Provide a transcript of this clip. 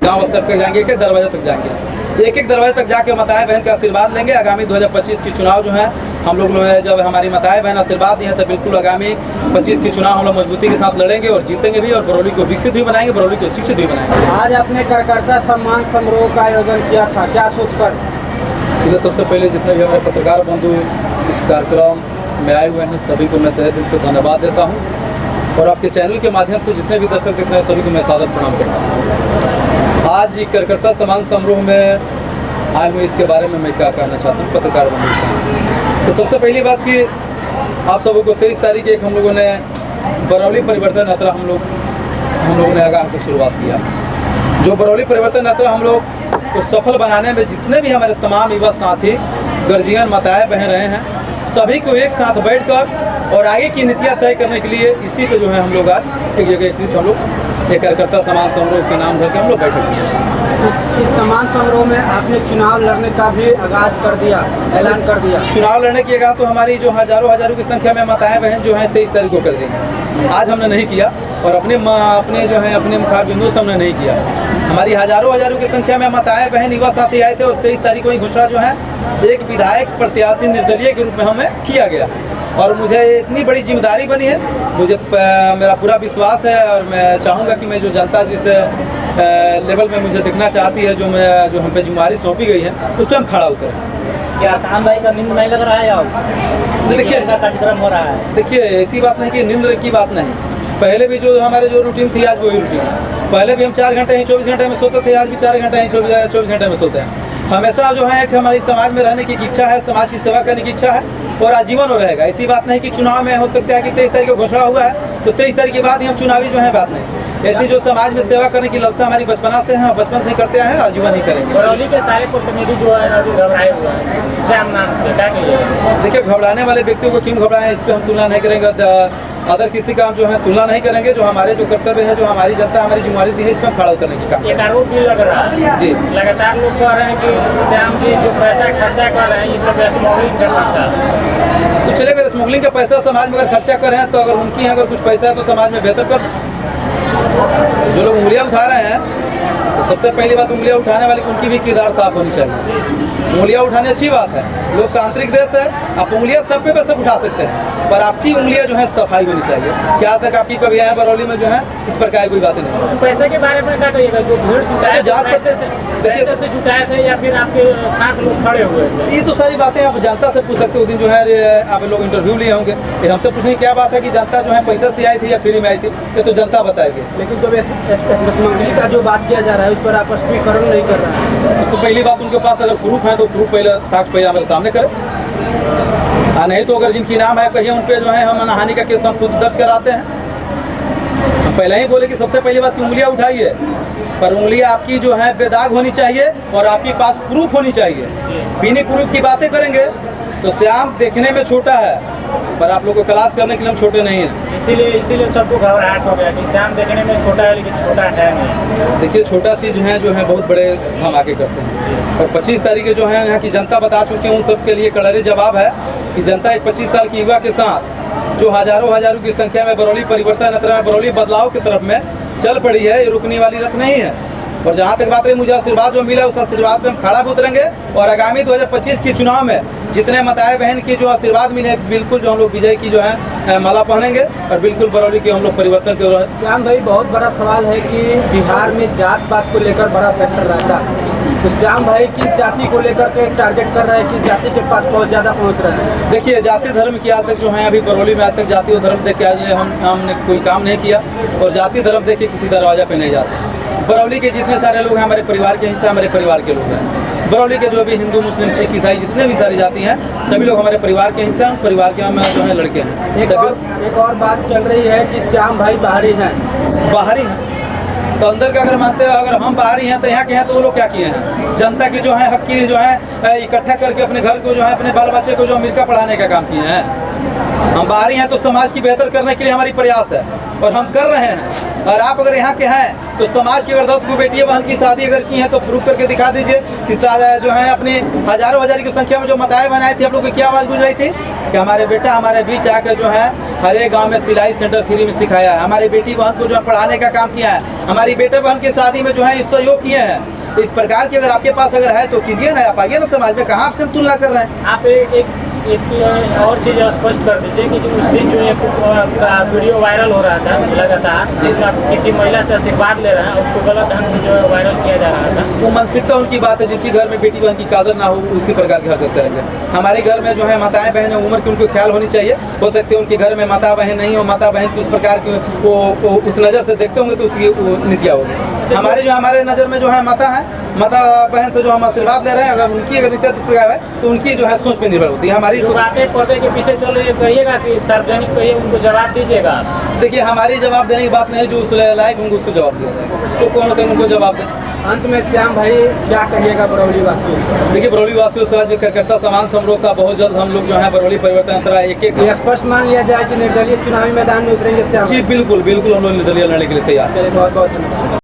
गांव स्तर तक जाएंगे, एक एक दरवाजे तक जाएंगे, एक एक दरवाजे तक जाके माताएं बहन का आशीर्वाद लेंगे। आगामी 2025 की चुनाव जो है हम लोग ने जब हमारी माताएं बहन आशीर्वाद दी है तो बिल्कुल आगामी 25 की चुनाव हम लोग मजबूती के साथ लड़ेंगे और जीतेंगे भी, और बरौली को विकसित भी बनाएंगे, बरौली को शिक्षित भी बनाएंगे। आज आपने कार्यकर्ता सम्मान समारोह का आयोजन किया था, क्या सोचकर? सबसे पहले जितने भी हमारे पत्रकार बंधु इस कार्यक्रम में आए हुए हैं सभी को मैं तहे दिल से धन्यवाद देता हूं, और आपके चैनल के माध्यम से जितने भी दर्शक देख रहे हैं सभी को मैं सादर प्रणाम करता हूं। आज कार्यकर्ता सम्मान समारोह में आए हुए इसके बारे में मैं क्या कहना चाहता हूँ पत्रकार बंधु। तो सबसे पहली बात कि आप सबों को 23 तारीख एक हम लोगों ने बरौली परिवर्तन यात्रा हम लोगों ने आगाह को शुरुआत किया। जो बरौली परिवर्तन यात्रा हम लोग को सफल बनाने में जितने भी हमारे तमाम युवा साथी गर्जियन माताएं बहन रहे हैं, सभी को एक साथ बैठकर और आगे की नीतियां तय करने के लिए इसी पे जो है हम लोग आज एक जगह एकत्रित हम लोग एक कार्यकर्ता सम्मान समारोह के नाम धर के हम लोग बैठक किए। इस सम्मान समारोह में आपने चुनाव लड़ने का भी आगाज कर दिया, ऐलान कर दिया। चुनाव लड़ने की आगाज तो हमारी जो हजारों की संख्या में माताएं बहन जो हैं 23 तारीख को कर देंगे। आज हमने नहीं किया और अपने जो है अपने मुखार बिंदु से हमने नहीं किया। हमारी हजारों की संख्या में माताएं बहन युवा साथी आए थे और 23 तारीख को ही घोषणा जो है एक विधायक प्रत्याशी निर्दलीय के रूप में हमें किया गया, और मुझे इतनी बड़ी जिम्मेदारी बनी है। मुझे मेरा पूरा विश्वास है और मैं चाहूँगा कि मैं जो जनता जिस लेवल में मुझे दिखना चाहती है, जो हम पे जिम्मेदारी सौंपी गई है उस पर हम खड़ा उतरें। क्या शाम भाई का नींद नहीं लग रहा है? अब देखिए कार्यक्रम हो रहा है। देखिए ऐसी बात नहीं कि नींद की बात नहीं, पहले भी जो हमारे जो रूटीन थी आज वही रूटीन है। पहले भी हम 4 घंटे ही 24 घंटे में सोते थे, आज भी 4 घंटे ही 24 घंटे में सोते हैं। हमेशा जो है एक हमारी समाज में रहने की इच्छा है, समाज की सेवा करने की इच्छा है और आजीवन हो रहेगा। ऐसी बात नहीं कि चुनाव में हो सकता है कि 23 तारीख को घोषणा हुआ है तो 23 तारीख के बाद ही हम चुनावी जो है बात नहीं। ऐसी जो समाज में सेवा करने की लालसा हमारी बचपना से है, बचपन से करते आए हैं, आजीवन ही करेंगे। बरौली के सारे प्रतिनिधि जो है अभी घबराए हुए हैं श्याम नाम से, क्या कहिएगा? देखिए घबराने वाले व्यक्तियों को क्यों घबराएं, इस पर हम तुलना नहीं करेंगे। अदर किसी का हम जो है तुलना नहीं करेंगे। जो हमारे जो कर्तव्य है, जो हमारी जनता हमारी जिम्मेदारी दी है, इसमें खड़ा उतरने की काम। एक आरोप भी लग रहा है जी, लगातार लोग कह रहे हैं कि श्याम जी जो पैसा खर्चा कर रहे हैं ये सब स्मगलिंग का पैसा। तो चले अगर स्मगलिंग का पैसा समाज में अगर खर्चा कर रहे हैं तो अगर उनकी यहाँ अगर कुछ पैसा है तो समाज में बेहतर कर। जो लोग उंगलियां उठा रहे हैं तो सबसे पहली बात उंगलियां उठाने वाले उनकी भी किरदार साफ होनी चाहिए। उंगलियां उठानी अच्छी बात है, लोकतांत्रिक देश है, आप उंगलियां सब पे बेशक उठा सकते हैं पर आपकी उंगलियां जो है सफाई होनी चाहिए। क्या तक आपकी कभी आए बरौली में जो है इस प्रकार की कोई बातें नहीं। पैसे के बारे में क्या कहिएगा? जो भीड़ पैसे से जुटाए थे या फिर आपके साथ लोग खड़े हुए थे? ये तो सारी बातें आप जनता से पूछ सकते हो। दिन जो है आप लोग इंटरव्यू लिए होंगे, ये हमसे पूछने की क्या बात है कि जनता जो है पैसा से आई थी या फ्री में आई थी, ये तो जनता बताएगी। लेकिन जब स्मगलिंग का जो बात किया जा रहा है उस पर आप स्पष्टीकरण नहीं कर रहे हैं। सबसे पहली बात उनके पास अगर प्रूफ है तो प्रूफ साक्ष्य पहले हमारे सामने करें, नहीं तो अगर जिनकी नाम है कहिए उन पे जो है हम मानहानि का केस हम खुद दर्ज कराते हैं। हम पहले ही बोले कि सबसे पहली बात उंगलियां उठाइए पर उंगलियां आपकी जो है बेदाग होनी चाहिए और आपके पास प्रूफ होनी चाहिए। बिना प्रूफ की बातें करेंगे तो श्याम देखने में छोटा है पर आप लोग को क्लास करने के लिए हम छोटे नहीं हैं। इसीलिए सबको घबराहट हो गया कि श्याम देखने में छोटा है लेकिन छोटा है नहीं। देखिए छोटा चीज़ जो है बहुत बड़े धमाके करते हैं और 25 तारीख जो है यहाँ की जनता बता चुकी है। उन सब के लिए कड़े जवाब है कि जनता एक 25 साल की युवा के साथ जो हजारों की संख्या में बरौली परिवर्तन यात्रा में बरौली बदलाव की तरफ में चल पड़ी है, ये रुकने वाली रथ नहीं है। और जहाँ तक बात रही मुझे आशीर्वाद जो मिला उस आशीर्वाद पे हम खड़ा भी उतरेंगे और आगामी 2025 के चुनाव में जितने माताएं बहन की जो आशीर्वाद मिले बिल्कुल जो हम लोग विजय की जो है माला पहनेंगे और बिल्कुल बरौली के हम लोग परिवर्तन कर। श्याम भाई बहुत बड़ा सवाल है कि बिहार में जात पात को लेकर बड़ा फैक्टर रहता है, तो श्याम भाई की जाति को लेकर के टारगेट कर रहे हैं कि जाति के पास बहुत ज़्यादा पहुँच रहे हैं। देखिए जाति धर्म की आज तक जो है अभी बरौली में आज तक जाति और धर्म देख के आज हमने कोई काम नहीं किया और जाति धर्म देख के किसी दरवाजा पे नहीं जाते। बरौली के जितने सारे लोग हैं हमारे परिवार के हिस्सा हमारे परिवार के लोग हैं। बरौली के जो भी हिंदू मुस्लिम सिख ईसाई जितने भी सारी जाति हैं सभी लोग हमारे परिवार के हिस्सा हैं, परिवार के हम जो है लड़के हैं। एक और बात चल रही है कि श्याम भाई बाहरी हैं। बाहरी हैं तो अंदर का अगर मानते हो अगर हम बाहरी हैं तो यहाँ के हैं तो वो लोग क्या किए हैं? जनता की जो है हक की जो है इकट्ठा करके अपने घर को जो है अपने बाल बच्चे को जो अमेरिका पढ़ाने का काम किए हैं। हम बाहरी हैं तो समाज की बेहतर करने के लिए हमारी प्रयास है। और हम कर रहे हैं। और आप अगर यहाँ के हैं तो समाज की अगर 10 बेटियां बहन की शादी अगर की हैं तो प्रूफ करके दिखा दीजिए कि जो है अपनी हजारों हजार की संख्या में जो माताएं बनाई थी, आप लोगों की क्या आवाज़ गुज रही थी कि हमारे बेटा हमारे बीच आकर जो है हर एक गाँव में सिलाई सेंटर फ्री में सिखाया है, हमारी बेटी बहन को जो है पढ़ाने का काम किया है, हमारी बेटे बहन की शादी में जो है सहयोग किए हैं। तो इस प्रकार की अगर आपके पास अगर है तो कीजिए ना, आप आइए ना समाज में, कहाँ आपसे हम तुलना कर रहे हैं। आप एक और चीज़ स्पष्ट कर दीजिए कि जो उस दिन जो एक वीडियो वायरल हो रहा था लगातार, जिसमें आप किसी महिला से आशीर्वाद ले रहे हैं, उसको गलत ढंग से जो है वायरल किया जा रहा था। वो मानसिकता उनकी बात है, जिनकी घर में बेटी बहन की कदर ना हो उसी प्रकार की हरकत करेंगे। हमारे घर में जो है माताएं बहन है, उम्र की उनको ख्याल होनी चाहिए। हो सकते हैं उनके घर में माता बहन नहीं हो, माता बहन की उस प्रकार की वो उस नज़र से देखते होंगे तो उसकी नीतियाँ होगी। हमारे नज़र में जो है माता है, माता बहन से जो हम आशीर्वाद ले रहे हैं, अगर उनकी अगर नीतियाँ इस प्रकार है तो उनकी जो है सोच पे निर्भर होती है। हमारी सोच बातें पर्दे के पीछे चल रही है, कहिएगा कि सार्वजनिक कहिए, उनको जवाब दीजिएगा। देखिए, हमारी जवाब देने की बात नहीं, जो उस लायक उनको उसको जवाब दिया जाएगा। तो कौन होते हैं उनको जवाब दें। अंत में श्याम भाई क्या कहिएगा बरौली वासियों को? देखिए, बरौली वासियों से आज कार्यकर्ता समान समारोह का बहुत जल्द हम लोग जो है बरौली परिवर्तन यात्रा एक स्पष्ट मान लिया जाए कि निर्दलीय चुनावी मैदान में उतरेंगे श्याम? जी बिल्कुल बिल्कुल, हम लोग निर्दलीय लड़ने के लिए तैयार। बहुत बहुत धन्यवाद।